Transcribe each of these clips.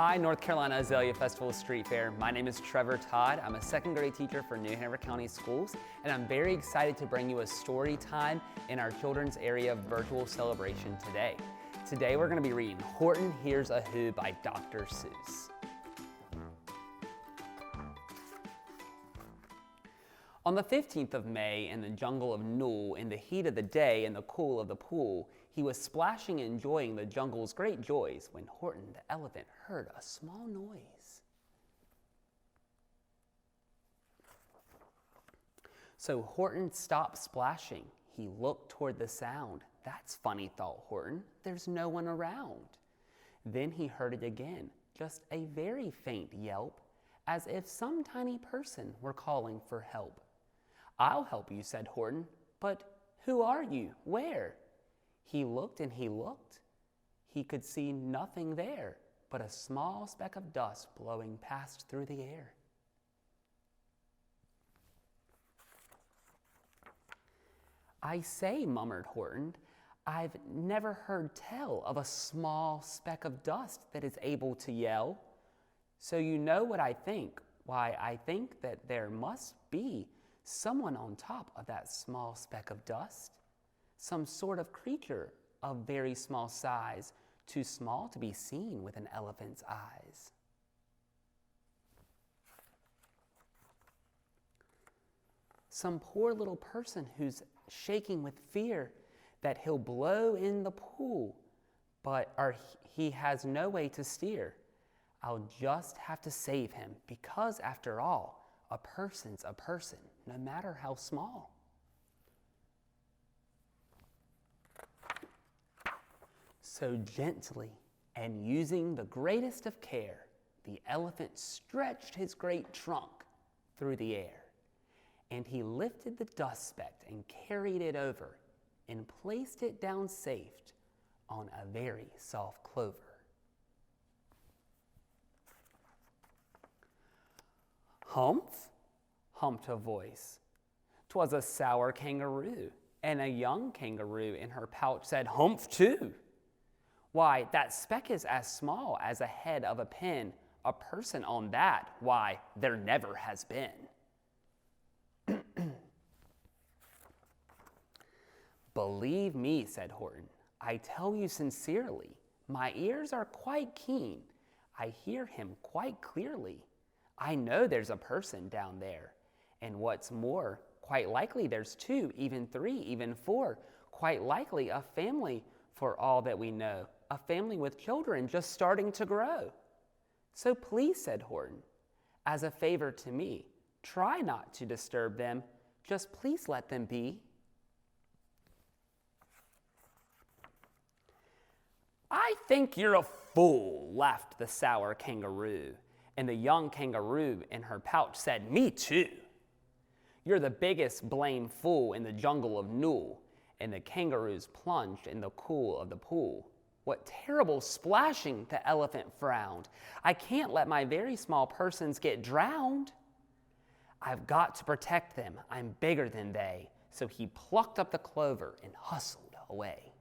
Hi, North Carolina Azalea Festival Street Fair. My name is Trevor Todd. I'm a second grade teacher for New Hanover County Schools, and I'm very excited to bring you a story time in our children's area virtual celebration today. Today we're going to be reading Horton Hears a Who by Dr. Seuss. On the 15th of May, in the jungle of Newell, in the heat of the day and the cool of the pool, he was splashing and enjoying the jungle's great joys when Horton the elephant heard a small noise. So Horton stopped splashing. He looked toward the sound. That's funny, thought Horton. There's no one around. Then he heard it again, just a very faint yelp, as if some tiny person were calling for help. I'll help you, said Horton, but who are you? Where? He looked and he looked. He could see nothing there but a small speck of dust blowing past through the air. I say, murmured Horton, I've never heard tell of a small speck of dust that is able to yell. So you know what I think. Why, I think that there must be someone on top of that small speck of dust, some sort of creature of very small size, too small to be seen with an elephant's eyes. Some poor little person who's shaking with fear that he'll blow in the pool, but he has no way to steer. I'll just have to save him because, after all, a person's a person, no matter how small. So gently and using the greatest of care, the elephant stretched his great trunk through the air, and he lifted the dust speck and carried it over and placed it down safe on a very soft clover. Humph, humped a voice. 'Twas a sour kangaroo, and a young kangaroo in her pouch said, humph too. Why, that speck is as small as a head of a pin. A person on that, why, there never has been. Believe me, said Horton, I tell you sincerely, my ears are quite keen. I hear him quite clearly. I know there's a person down there, and what's more, quite likely there's two, even three, even four, quite likely a family for all that we know, a family with children just starting to grow. So please, said Horton, as a favor to me, try not to disturb them, just please let them be. I think you're a fool, laughed the sour kangaroo. And the young kangaroo in her pouch said, me too. You're the biggest blame fool in the jungle of Newell. And the kangaroos plunged in the cool of the pool. What terrible splashing, the elephant frowned. I can't let my very small persons get drowned. I've got to protect them. I'm bigger than they. So he plucked up the clover and hustled away.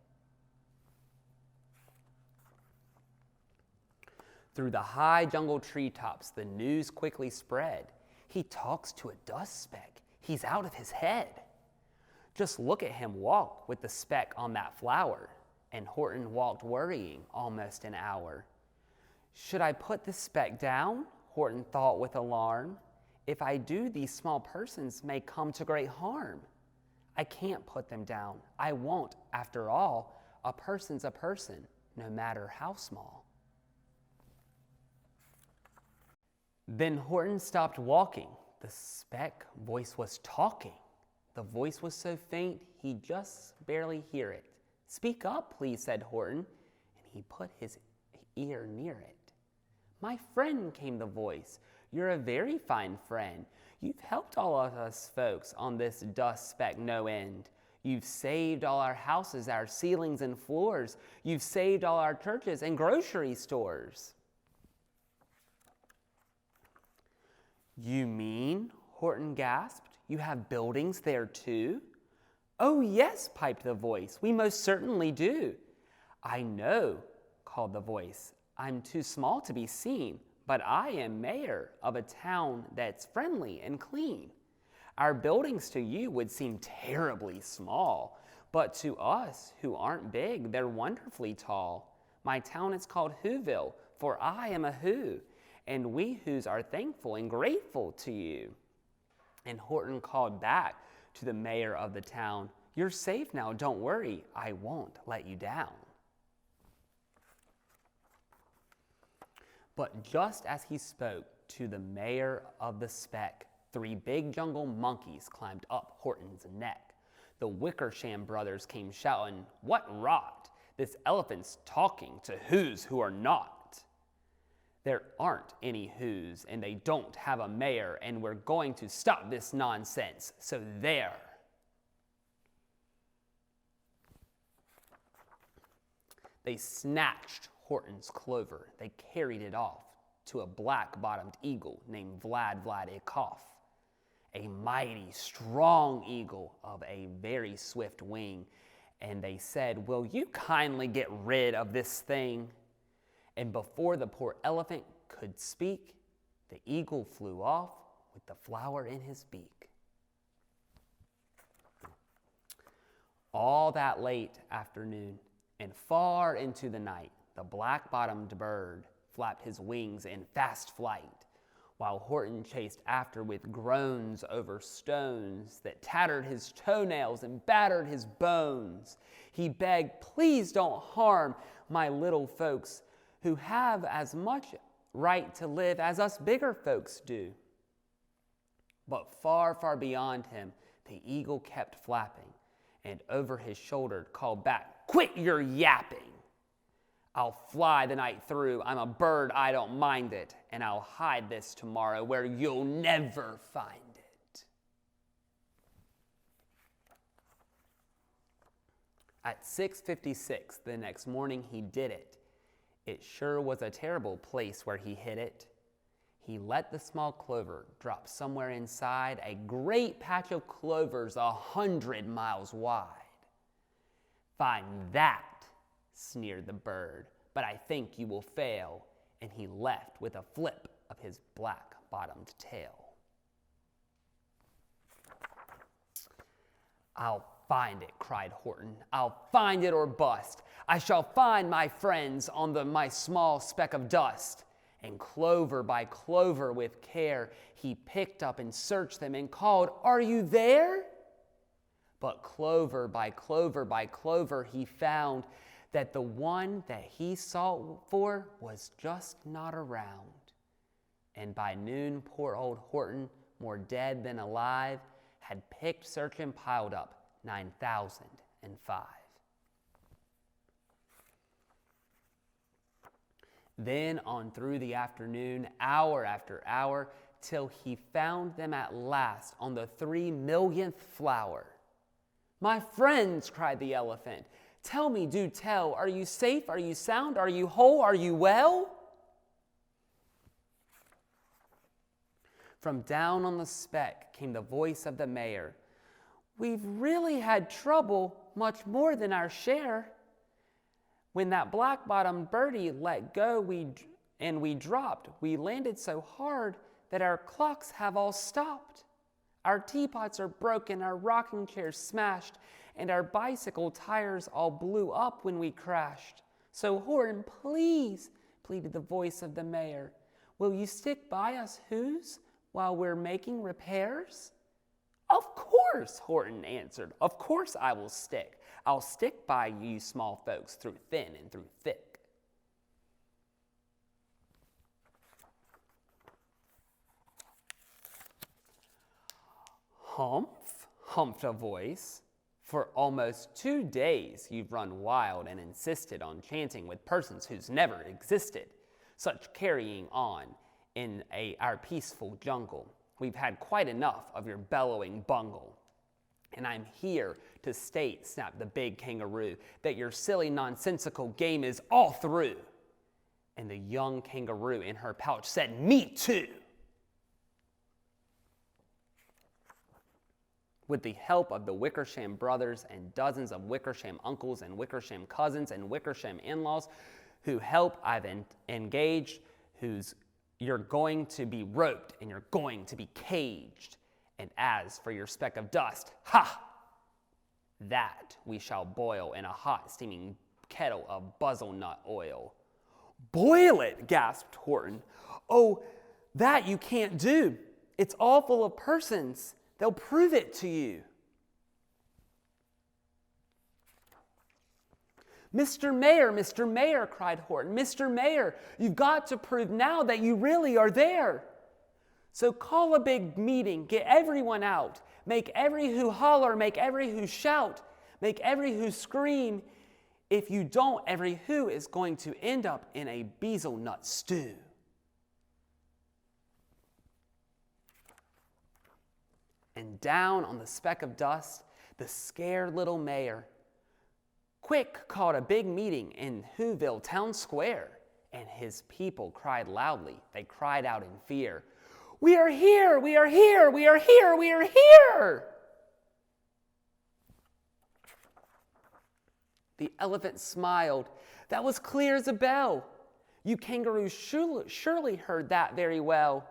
Through the high jungle treetops, the news quickly spread. He talks to a dust speck. He's out of his head. Just look at him walk with the speck on that flower. And Horton walked worrying almost an hour. Should I put the speck down? Horton thought with alarm. If I do, these small persons may come to great harm. I can't put them down. I won't. After all, a person's a person, no matter how small. Then Horton stopped walking. The speck voice was talking. The voice was so faint he just barely hear it. Speak up, please, said Horton, and he put his ear near it. My friend, came the voice, you're a very fine friend. You've helped all of us folks on this dust speck no end. You've saved all our houses, our ceilings and floors. You've saved all our churches and grocery stores. You mean, Horton gasped, you have buildings there too? Oh yes, piped the voice, we most certainly do. I know, called the voice. I'm too small to be seen, but I am mayor of a town that's friendly and clean. Our buildings to you would seem terribly small, but to us who aren't big, they're wonderfully tall. My town is called Whoville, for I am a Who, and we Whos are thankful and grateful to you. And Horton called back to the mayor of the town, "You're safe now, don't worry, I won't let you down." But just as he spoke to the mayor of the speck, 3 big jungle monkeys climbed up Horton's neck. The Wickersham brothers came shouting, "What rot! This elephant's talking to Whos who are not." There aren't any Whos, and they don't have a mayor, and we're going to stop this nonsense, so there. They snatched Horton's clover. They carried it off to a black-bottomed eagle named Vladikoff, a mighty, strong eagle of a very swift wing. And they said, "Will you kindly get rid of this thing?" And before the poor elephant could speak, the eagle flew off with the flower in his beak. All that late afternoon and far into the night, the black-bottomed bird flapped his wings in fast flight, while Horton chased after with groans over stones that tattered his toenails and battered his bones. He begged, "Please don't harm my little folks who have as much right to live as us bigger folks do." But far, far beyond him, the eagle kept flapping, and over his shoulder called back, "Quit your yapping! I'll fly the night through. I'm a bird, I don't mind it, and I'll hide this tomorrow where you'll never find it." At 6:56 the next morning, he did it. It sure was a terrible place where he hid it. He let the small clover drop somewhere inside a great patch of clovers 100 miles wide. "Find that," sneered the bird, "but I think you will fail," and he left with a flip of his black-bottomed tail. "I'll find it," cried Horton. "I'll find it or bust. I shall find my friends on my small speck of dust." And clover by clover with care, he picked up and searched them and called, "Are you there?" But clover by clover by clover, he found that the one that he sought for was just not around. And by noon, poor old Horton, more dead than alive, had picked, searched, and piled up 9,005. Then on through the afternoon, hour after hour, till he found them at last on the 3,000,000th flower. "My friends," cried the elephant, "tell me, do tell, are you safe? Are you sound? Are you whole? Are you well?" From down on the speck came the voice of the mayor. "We've really had trouble, much more than our share. When that black-bottomed birdie let go and we dropped, we landed so hard that our clocks have all stopped. Our teapots are broken, our rocking chairs smashed, and our bicycle tires all blew up when we crashed. So Horton, please," pleaded the voice of the mayor, "will you stick by us Whos while we're making repairs?" "Of course," Horton answered. "Of course I will stick. I'll stick by you small folks through thin and through thick." "Humph," humphed a voice. "For almost 2 days you've run wild and insisted on chanting with persons who's never existed. Such carrying on in our peaceful jungle. We've had quite enough of your bellowing bungle. And I'm here to state," snapped the big kangaroo, "that your silly nonsensical game is all through." And the young kangaroo in her pouch said, "Me too." With the help of the Wickersham brothers and dozens of Wickersham uncles and Wickersham cousins and Wickersham in-laws, who help I've engaged, you're going to be roped and you're going to be caged. And as for your speck of dust, that we shall boil in a hot, steaming kettle of buzzle-nut oil. Boil it, gasped Horton. Oh, that you can't do. It's all full of persons. They'll prove it to you. Mr. Mayor, cried Horton. Mr. Mayor, you've got to prove now that you really are there. So call a big meeting, get everyone out. Make every who holler, make every who shout, make every who scream. If you don't, every who is going to end up in a bezel-nut stew. And down on the speck of dust, the scared little mayor quick called a big meeting in Whoville Town Square, and his people cried loudly. They cried out in fear, "We are here! We are here! We are here! We are here!" The elephant smiled. That was clear as a bell. You kangaroos surely heard that very well.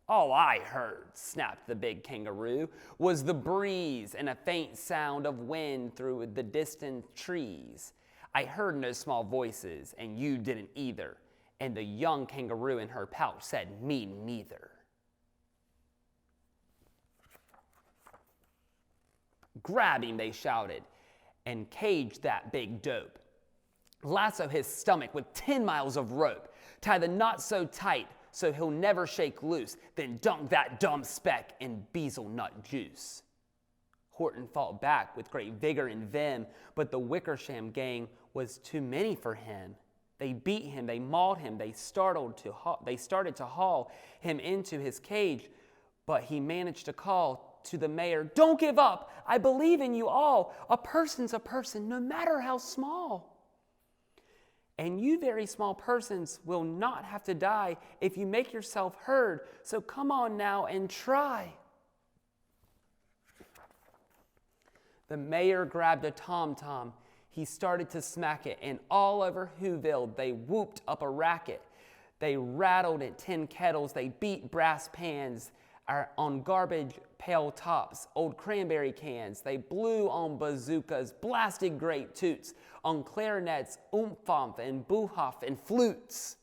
All I heard, snapped the big kangaroo, was the breeze and a faint sound of wind through the distant trees. I heard no small voices, and you didn't either. And the young kangaroo in her pouch said, "Me neither." "Grab him," they shouted, "and cage that big dope. Lasso his stomach with 10 miles of rope. Tie the knot so tight so he'll never shake loose. Then dunk that dumb speck in bezel-nut juice." Horton fought back with great vigor and vim, but the Wickersham gang was too many for him. They beat him, they mauled him, they started to haul him into his cage, but he managed to call to the mayor, "Don't give up! I believe in you all! A person's a person, no matter how small. And you very small persons will not have to die if you make yourself heard, so come on now and try." The mayor grabbed a tom-tom. He started to smack it, and all over Whoville they whooped up a racket. They rattled at tin kettles, they beat brass pans on garbage pail tops, old cranberry cans. They blew on bazookas, blasted great toots, on clarinets, oomph and boohoff and flutes.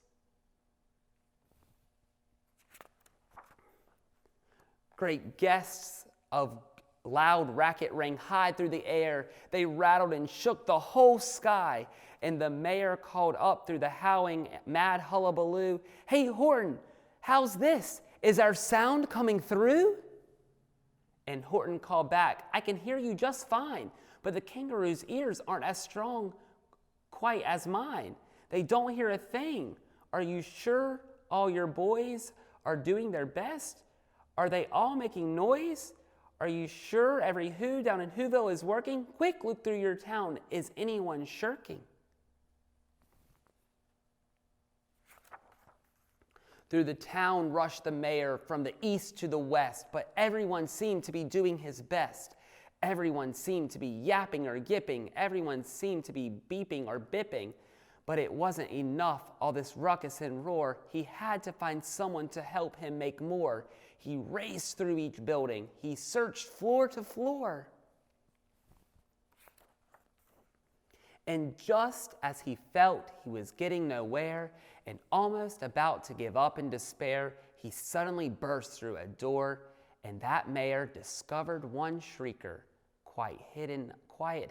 Great guests of loud racket rang high through the air. They rattled and shook the whole sky. And the mayor called up through the howling, mad hullabaloo, "Hey, Horton, how's this? Is our sound coming through?" And Horton called back, "I can hear you just fine, but the kangaroo's ears aren't as strong quite as mine. They don't hear a thing. Are you sure all your boys are doing their best? Are they all making noise? Are you sure every who down in Whoville is working? Quick, look through your town. Is anyone shirking?" Through the town rushed the mayor from the east to the west, but everyone seemed to be doing his best. Everyone seemed to be yapping or yipping. Everyone seemed to be beeping or bipping. But it wasn't enough, all this ruckus and roar. He had to find someone to help him make more. He raced through each building. He searched floor to floor. And just as he felt he was getting nowhere and almost about to give up in despair, he suddenly burst through a door, and that mayor discovered one shrieker, quiet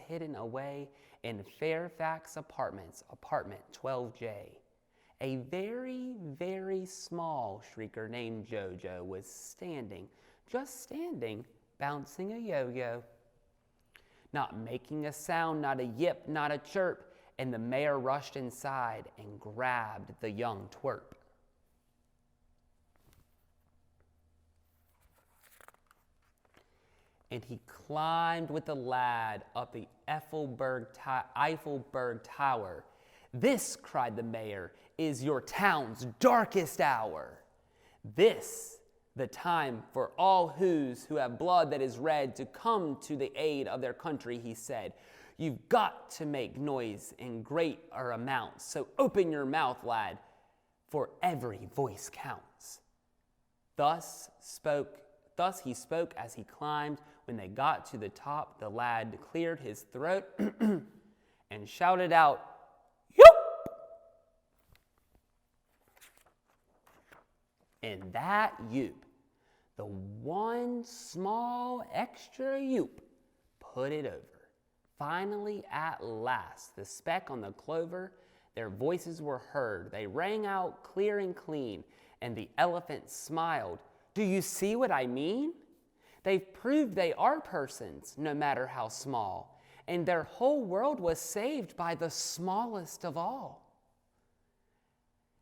hidden away in Fairfax Apartments, apartment 12J. A very, very small shrieker named Jojo was just standing, bouncing a yo-yo. Not making a sound, not a yip, not a chirp, and the mayor rushed inside and grabbed the young twerp. And he climbed with the lad up the Eiffelberg Tower. "This," cried the mayor, "is your town's darkest hour. This, the time for all who have blood that is red to come to the aid of their country," he said. You've got to make noise in greater amounts, so open your mouth, lad, for every voice counts. Thus he spoke as he climbed. When they got to the top, the lad cleared his throat and shouted out, "Yoop!" And that yoop, the one small extra yoop, put it over. Finally, at last, the speck on the clover, their voices were heard. They rang out clear and clean, and the elephant smiled. Do you see what I mean? They've proved they are persons, no matter how small, and their whole world was saved by the smallest of all.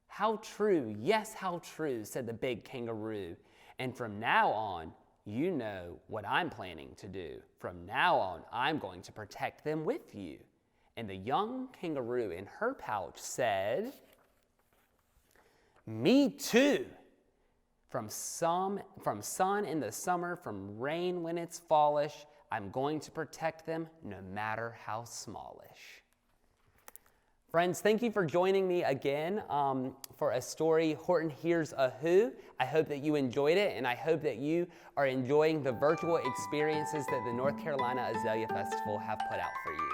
How true, yes, how true, said the big kangaroo. And from now on, you know what I'm planning to do. From now on, I'm going to protect them with you. And the young kangaroo in her pouch said, Me too. From sun in the summer, from rain when it's fallish, I'm going to protect them no matter how smallish. Friends, thank you for joining me again for a story, Horton Hears a Who. I hope that you enjoyed it, and I hope that you are enjoying the virtual experiences that the North Carolina Azalea Festival have put out for you.